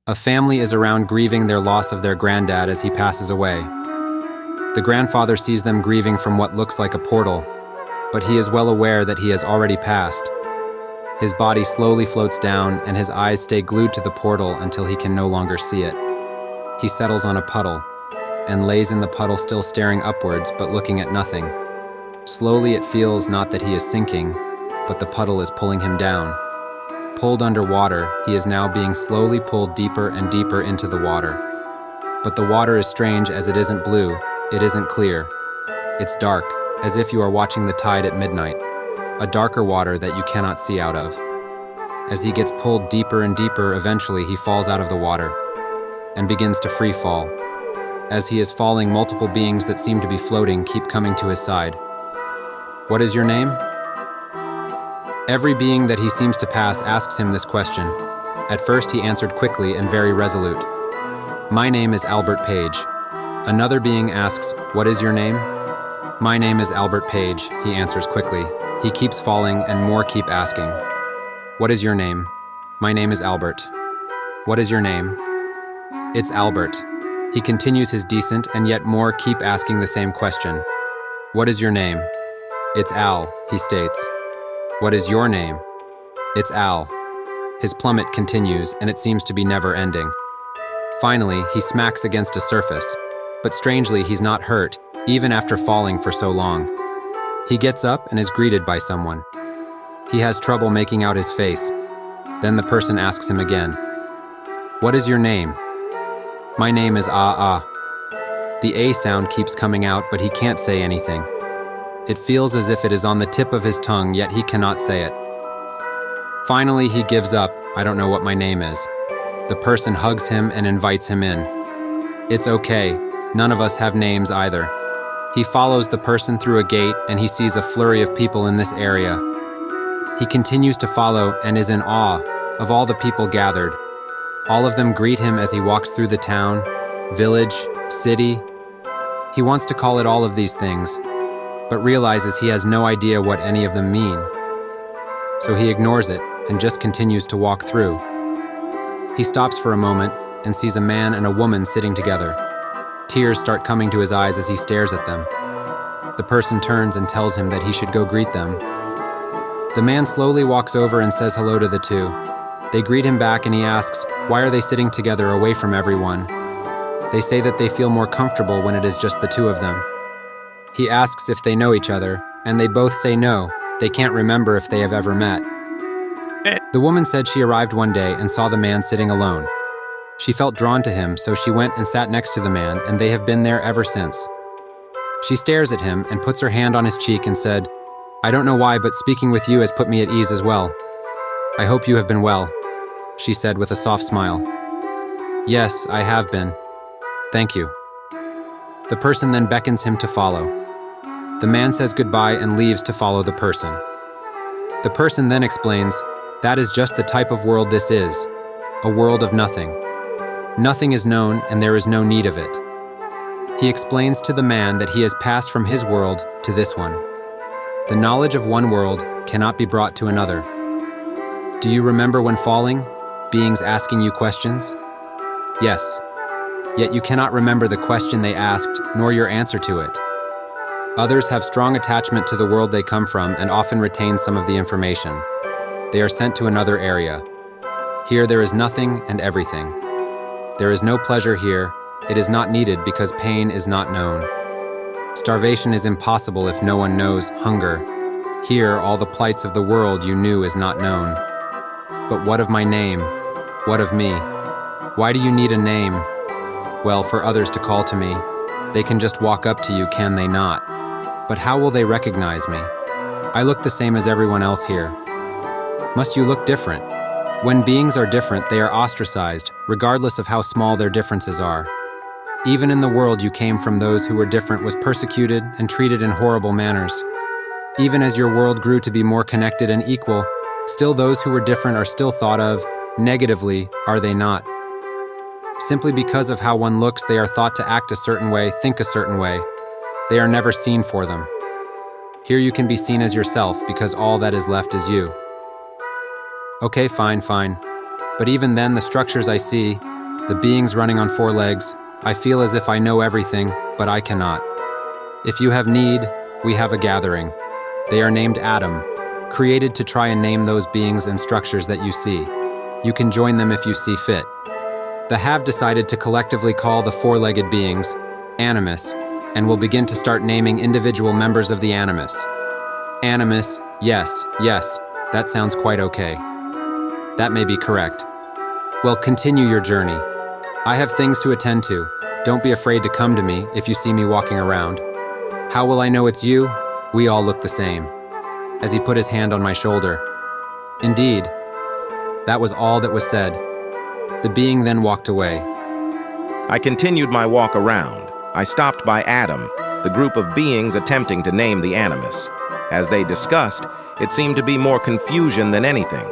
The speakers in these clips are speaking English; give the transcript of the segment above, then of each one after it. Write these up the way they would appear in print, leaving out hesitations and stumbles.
A family is around grieving their loss of their granddad as he passes away. The grandfather sees them grieving from what looks like a portal, but he is well aware that he has already passed. His body slowly floats down and his eyes stay glued to the portal until he can no longer see it. He settles on a puddle and lays in the puddle, still staring upwards but looking at nothing. Slowly it feels not that he is sinking, but the puddle is pulling him down. Pulled underwater, he is now being slowly pulled deeper and deeper into the water. But the water is strange, as it isn't blue, it isn't clear. It's dark, as if you are watching the tide at midnight, a darker water that you cannot see out of. As he gets pulled deeper and deeper, eventually he falls out of the water and begins to free fall. As he is falling, multiple beings that seem to be floating keep coming to his side. What is your name? Every being that he seems to pass asks him this question. At first he answered quickly and very resolute. My name is Albert Page. Another being asks, what is your name? My name is Albert Page, he answers quickly. He keeps falling and more keep asking. What is your name? My name is Albert. What is your name? It's Albert. He continues his descent and yet more keep asking the same question. What is your name? It's Al, he states. What is your name? It's Al. His plummet continues and it seems to be never ending. Finally, he smacks against a surface, but strangely he's not hurt, even after falling for so long. He gets up and is greeted by someone. He has trouble making out his face. Then the person asks him again, what is your name? My name is Ah. The A sound keeps coming out, but he can't say anything. It feels as if it is on the tip of his tongue, yet he cannot say it. Finally, he gives up. I don't know what my name is. The person hugs him and invites him in. It's okay. None of us have names either. He follows the person through a gate and he sees a flurry of people in this area. He continues to follow and is in awe of all the people gathered. All of them greet him as he walks through the town, village, city. He wants to call it all of these things, but realizes he has no idea what any of them mean. So he ignores it and just continues to walk through. He stops for a moment and sees a man and a woman sitting together. Tears start coming to his eyes as he stares at them. The person turns and tells him that he should go greet them. The man slowly walks over and says hello to the two. They greet him back and he asks, why are they sitting together away from everyone? They say that they feel more comfortable when it is just the two of them. He asks if they know each other, and they both say no, they can't remember if they have ever met. The woman said she arrived one day and saw the man sitting alone. She felt drawn to him, so she went and sat next to the man, and they have been there ever since. She stares at him and puts her hand on his cheek and said, I don't know why, but speaking with you has put me at ease as well. I hope you have been well, she said with a soft smile. Yes, I have been. Thank you. The person then beckons him to follow. The man says goodbye and leaves to follow the person. The person then explains, that is just the type of world this is, a world of nothing. Nothing is known and there is no need of it. He explains to the man that he has passed from his world to this one. The knowledge of one world cannot be brought to another. Do you remember when falling, beings asking you questions? Yes. Yet you cannot remember the question they asked, nor your answer to it. Others have strong attachment to the world they come from and often retain some of the information. They are sent to another area. Here there is nothing and everything. There is no pleasure here. It is not needed because pain is not known. Starvation is impossible if no one knows hunger. Here all the plights of the world you knew is not known. But what of my name? What of me? Why do you need a name? Well, for others to call to me. They can just walk up to you, can they not? But how will they recognize me? I look the same as everyone else here. Must you look different? When beings are different, they are ostracized, regardless of how small their differences are. Even in the world you came from, those who were different was persecuted and treated in horrible manners. Even as your world grew to be more connected and equal, still those who were different are still thought of negatively, are they not? Simply because of how one looks, they are thought to act a certain way, think a certain way. They are never seen for them. Here you can be seen as yourself because all that is left is you. Okay, fine. But even then, the structures I see, The beings running on four legs, I feel as if I know everything, but I cannot. If you have need, we have a gathering. They are named Atom, created to try and name those beings and structures that you see. You can join them if you see fit. The have decided to collectively call the four-legged beings Animus, and will begin to start naming individual members of the Animus. Animus, yes, that sounds quite okay. That may be correct. Well, continue your journey. I have things to attend to. Don't be afraid to come to me if you see me walking around. How will I know it's you? We all look the same. As he put his hand on my shoulder. Indeed, that was all that was said. The being then walked away. I continued my walk around. I stopped by Atom, the group of beings attempting to name the Animus. As they discussed, it seemed to be more confusion than anything.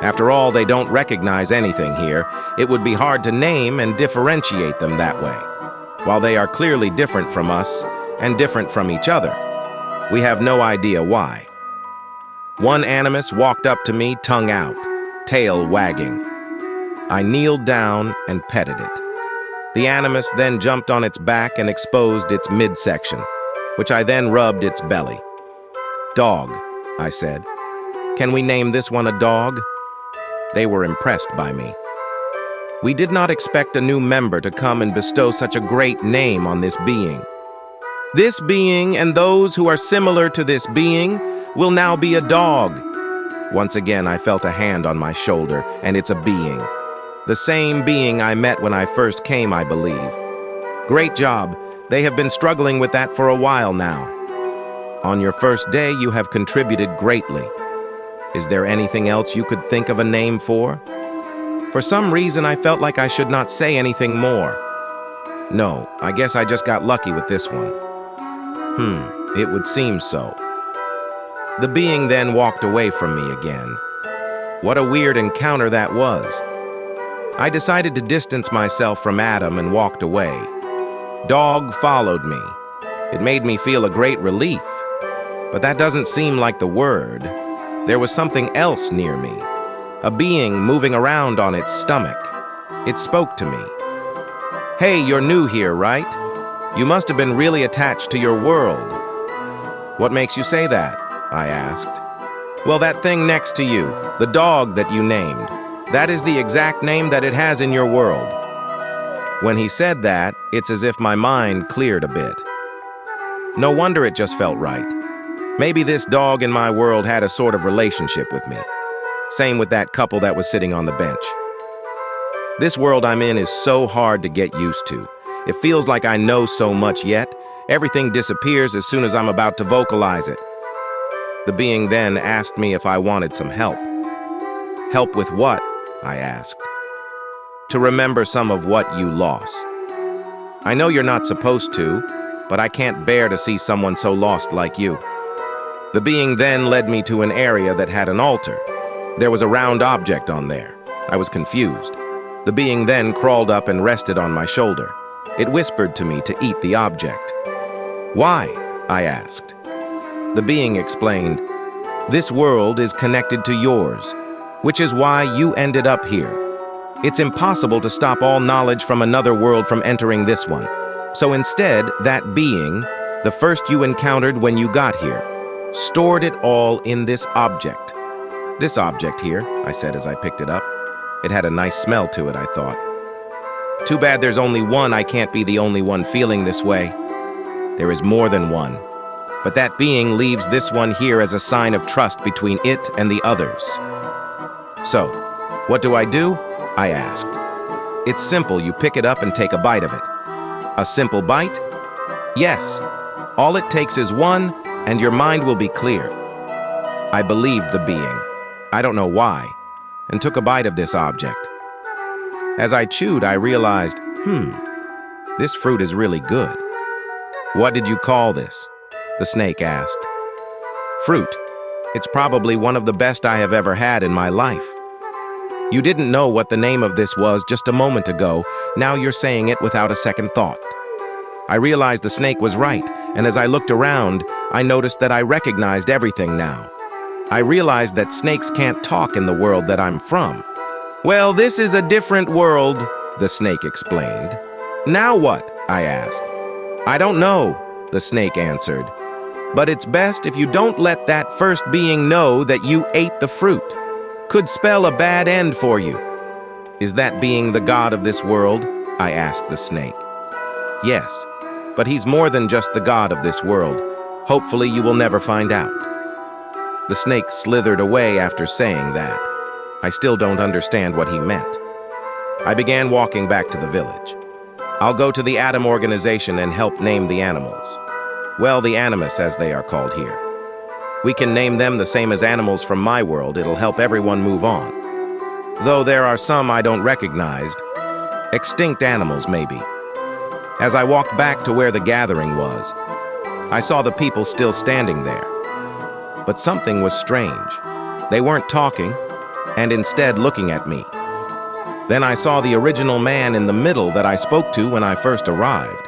After all, they don't recognize anything here. It would be hard to name and differentiate them that way. While they are clearly different from us and different from each other, we have no idea why. One Animus walked up to me, tongue out, tail wagging. I kneeled down and petted it. The Animus then jumped on its back and exposed its midsection, which I then rubbed its belly. Dog, I said. Can we name this one a dog? They were impressed by me. We did not expect a new member to come and bestow such a great name on this being. This being and those who are similar to this being will now be a dog. Once again, I felt a hand on my shoulder, and it's a being. The same being I met when I first came, I believe. Great job. They have been struggling with that for a while now. On your first day, you have contributed greatly. Is there anything else you could think of a name for? For some reason, I felt like I should not say anything more. No, I guess I just got lucky with this one. It would seem so. The being then walked away from me again. What a weird encounter that was. I decided to distance myself from Atom and walked away. Dog followed me. It made me feel a great relief. But that doesn't seem like the word. There was something else near me. A being moving around on its stomach. It spoke to me. Hey, you're new here, right? You must have been really attached to your world. What makes you say that? I asked. Well, that thing next to you, the dog that you named, that is the exact name that it has in your world. When he said that, it's as if my mind cleared a bit. No wonder it just felt right. Maybe this dog in my world had a sort of relationship with me. Same with that couple that was sitting on the bench. This world I'm in is so hard to get used to. It feels like I know so much yet. Everything disappears as soon as I'm about to vocalize it. The being then asked me if I wanted some help. Help with what? I asked. To remember some of what you lost. I know you're not supposed to, but I can't bear to see someone so lost like you. The being then led me to an area that had an altar. There was a round object on there. I was confused. The being then crawled up and rested on my shoulder. It whispered to me to eat the object. Why? I asked. The being explained, this world is connected to yours, which is why you ended up here. It's impossible to stop all knowledge from another world from entering this one. So instead, that being, the first you encountered when you got here, stored it all in this object. This object here, I said as I picked it up. It had a nice smell to it, I thought. Too bad there's only one. I can't be the only one feeling this way. There is more than one. But that being leaves this one here as a sign of trust between it and the others. So, what do? I asked. It's simple. You pick it up and take a bite of it. A simple bite? Yes. All it takes is one, and your mind will be clear. I believed the being. I don't know why, and took a bite of this object. As I chewed, I realized, this fruit is really good. What did you call this? The snake asked. Fruit. It's probably one of the best I have ever had in my life. You didn't know what the name of this was just a moment ago. Now you're saying it without a second thought. I realized the snake was right, and as I looked around, I noticed that I recognized everything now. I realized that snakes can't talk in the world that I'm from. Well, this is a different world, the snake explained. Now what? I asked. I don't know, the snake answered. But it's best if you don't let that first being know that you ate the fruit. Could spell a bad end for you. Is that being the god of this world? I asked the snake. Yes, but he's more than just the god of this world. Hopefully you will never find out. The snake slithered away after saying that. I still don't understand what he meant. I began walking back to the village. I'll go to the Atom organization and help name the animals. Well, the amiss, as they are called here. We can name them the same as animals from my world. It'll help everyone move on. Though there are some I don't recognize. Extinct animals, maybe. As I walked back to where the gathering was, I saw the people still standing there. But something was strange. They weren't talking, and instead looking at me. Then I saw the original man in the middle that I spoke to when I first arrived.